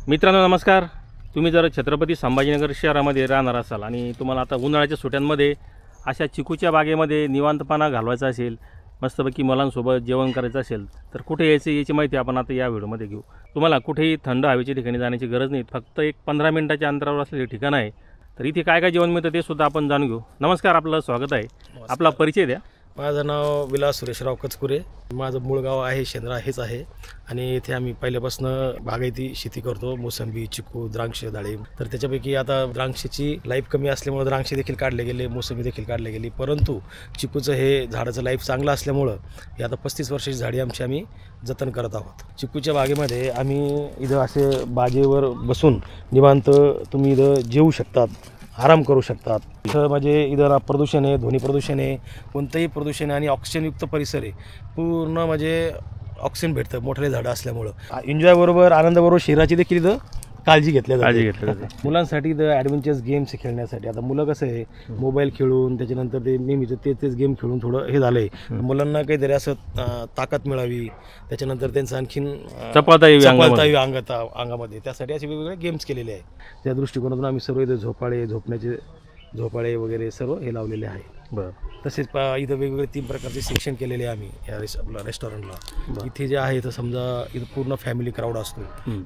मित्रांनो नमस्कार। तुम्ही जर छत्रपती संभाजीनगर शहरामध्ये राहणार असाल आणि तुम्हाला आता उन्हाळ्याच्या सुट्ट्यांमध्ये अशा चिकूच्या बागेमध्ये निवांतपणा घालवायचा असेल, मस्तपैकी मुलांसोबत जेवण करायचं असेल तर कुठे यायचं याची माहिती आपण आता या व्हिडिओमध्ये घेऊ। तुम्हाला कुठेही थंड हवेच्या ठिकाणी जाण्याची गरज नाही, फक्त एक 15 मिनिटाच्या अंतरावर असलेले ठिकाण आहे। तर इथे काय काय जेवण मिळतं ते सुद्धा आपण जाणून घेऊ। नमस्कार, आपलं स्वागत आहे। आपला परिचय द्या। माझं नाव विलास सुरेशराव कचकुरे। माझं मूळ गाव आहे शेंद्रा हेच आहे आणि इथे आम्ही पहिल्यापासून बागायती शेती करतो, मोसंबी, चिकू, द्राक्ष, डाळिंब। तर त्याच्यापैकी आता द्राक्षाची लाईफ कमी असल्यामुळे द्राक्ष देखील काढले गेले, मोसंबी देखील काढले गेली, परंतु चिकूचं हे झाडाचं लाईफ चांगलं असल्यामुळं हे आता 35 वर्षाची झाडी आम्ही जतन करत आहोत। चिकूच्या बागेमध्ये आम्ही इथं असे बाजेवर बसून निवांत तुम्ही इथं जेवू शकतात, आराम करू शकतात। इथं म्हणजे इथं ना प्रदूषण आहे, ध्वनी प्रदूषण आहे, कोणतंही प्रदूषण आहे आणि ऑक्सिजनयुक्त परिसर आहे। पूर्ण म्हणजे ऑक्सिजन भेटतं मोठे झाडं असल्यामुळं। एन्जॉय बरोबर आनंदाबरोबर शरीराची देखील इथं काळजी घेतल्या जाते। मुलांसाठी इथं ॲडव्हेंचर्स गेम्स खेळण्यासाठी आता मुलं कसं आहे मोबाईल खेळून त्याच्यानंतर ते नेहमीच तेच गेम खेळून थोडं हे झालंय। मुलांना काहीतरी असं ताकद मिळावी, त्याच्यानंतर त्यांचं आणखीन चपळता येईल अंगामध्ये, त्यासाठी असे वेगवेगळे गेम्स केलेले आहे। त्या दृष्टिकोनातून आम्ही सर्व इथं झोपाळे वगैरे सर्व हे लावलेले आहे। बरं, तसेच इथं वेगवेगळे 3 प्रकारचे सेक्शन केलेले आहे आम्ही या आपल्या रेस्टॉरंटला। इथे जे आहे तर समजा इथं पूर्ण फॅमिली क्राऊड असतो,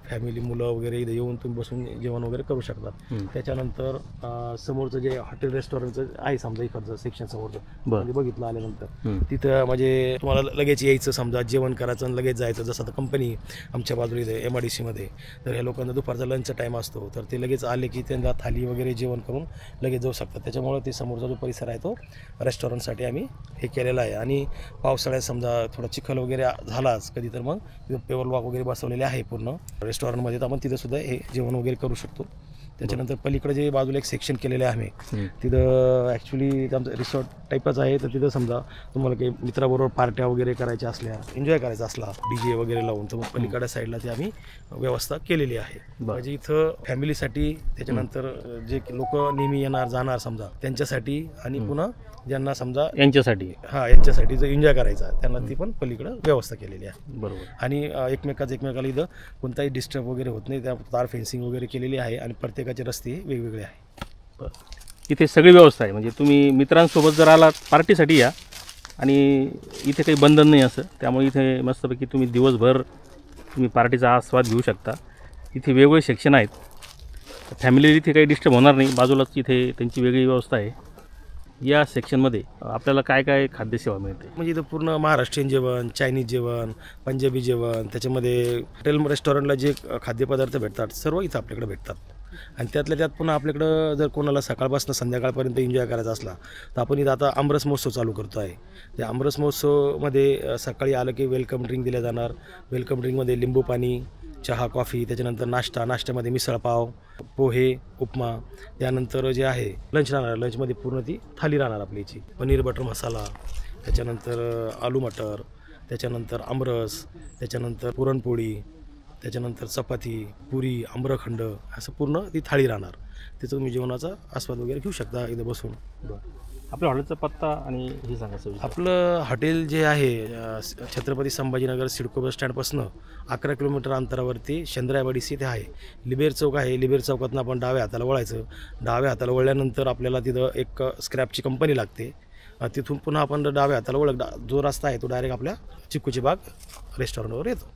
फॅमिली मुलं वगैरे इथं येऊन तुम्ही बसून जेवण वगैरे करू शकतात। त्याच्यानंतर समोरचं जे हॉटेल रेस्टॉरंटचं आहे समजा इकडचं सेक्शन समोरचं म्हणजे बघितलं आल्यानंतर तिथं म्हणजे तुम्हाला लगेच यायचं, समजा जेवण करायचं आणि लगेच जायचं। जसं आता कंपनी आमच्या बाजूला इथे MIDC मध्ये, तर ह्या लोकांना दुपारचा लंचचा टाईम असतो, तर ते लगेच आले की त्यांना थाली वगैरे जेवण करून लगेच जाऊ शकतात। त्याच्यामुळे ते समोरचा जो परिसर आहे तो रेस्टॉरंटसाठी आम्ही हे केलेलं आहे। आणि पावसाळ्यात समजा थोडा चिखल वगैरे झालाच कधी तर मग तिथं पेवर वॉक वगैरे बसवलेले आहे पूर्ण रेस्टॉरंटमध्ये, तर आपण तिथं सुद्धा हे जेवण वगैरे करू शकतो। त्याच्यानंतर पलीकडे जे बाजूला एक सेक्शन केलेले आहे आम्ही, तिथं ॲक्च्युली आमचं रिसॉर्ट टाईपच आहे। तर तिथं समजा तुम्हाला काही मित्राबरोबर पार्ट्या वगैरे करायच्या असल्या, एन्जॉय करायचा असला DJ वगैरे लावून, तर मग पलीकडच्या साईडला ते आम्ही व्यवस्था केलेली आहे। म्हणजे इथं फॅमिलीसाठी, त्याच्यानंतर जे लोक नेहमी येणार जाणार समजा त्यांच्यासाठी, आणि पुन्हा ज्यांना समजा यांच्यासाठी जर एन्जॉय करायचा त्यांना ती पण पलीकडं व्यवस्था केलेली आहे। बरोबर। आणि एकमेकाला इथं कोणताही डिस्टर्ब वगैरे होत नाही, त्या तार फेन्सिंग वगैरे केलेली आहे आणि प्रत्येकाचे रस्ते वेगवेगळे आहे। इथे सगळी व्यवस्था आहे, म्हणजे तुम्ही मित्रांसोबत जर आलात पार्टीसाठी या, आणि इथे काही बंधन नाही असं, त्यामुळे इथे मस्तपैकी तुम्ही दिवसभर तुम्ही पार्टीचा आस्वाद घेऊ शकता। इथे वेगवेगळे सेक्शन आहेत, फॅमिली इथे काही डिस्टर्ब होणार नाही, बाजूलाच इथे त्यांची वेगळी व्यवस्था आहे। या सेक्शनमध्ये आपल्याला काय काय खाद्यसेवा मिळते, म्हणजे इथं पूर्ण महाराष्ट्रीयन जेवण, चायनीज जेवण, पंजाबी जेवण, त्याच्यामध्ये हॉटेल रेस्टॉरंटला जे खाद्यपदार्थ भेटतात सर्व इथं आपल्याकडे भेटतात। आणि त्यातल्या त्यात पुन्हा आपल्याकडं जर कोणाला सकाळपासून संध्याकाळपर्यंत एन्जॉय करायचा असला तर आपण इथं आता आमरस महोत्सव चालू करतो आहे। त्या आमरस महोत्सवमध्ये सकाळी आलं की वेलकम ड्रिंक दिल्या जाणार। वेलकम ड्रिंकमध्ये लिंबू पाणी, चहा, कॉफी, त्याच्यानंतर नाश्त्यामध्ये मिसळपाव, पोहे, उपमा, त्यानंतर जे आहे लंच राहणार। लंचमध्ये पूर्ण ती थाली राहणार आपल्याची, पनीर बटर मसाला, त्याच्यानंतर आलू मटर, त्याच्यानंतर आमरस, त्याच्यानंतर पुरणपोळी, त्याच्यानंतर चपाती, पुरी, आम्रखंड, असं पूर्ण ती थाळी राहणार। त्याचं तुम्ही जेवणाचा आस्वाद वगैरे घेऊ शकता इथं बसून। आपल्या हॉटेलचा पत्ता आणि हे सांगा सर। आपलं हॉटेल जे आहे छत्रपती संभाजीनगर सिडको बस स्टँडपासून 11 किलोमीटर अंतरावरती शेंद्रा MIDC इथे आहे। लिबेर चौक आहे, लिबेर चौकातून आपण डाव्या हाताला वळायचं। डाव्या हाताला वळल्यानंतर आपल्याला तिथं एक स्क्रॅपची कंपनी लागते, तिथून पुन्हा आपण डाव्या हाताला जो रस्ता आहे तो डायरेक्ट आपल्या चिकूची बाग रेस्टॉरंटवर येतो।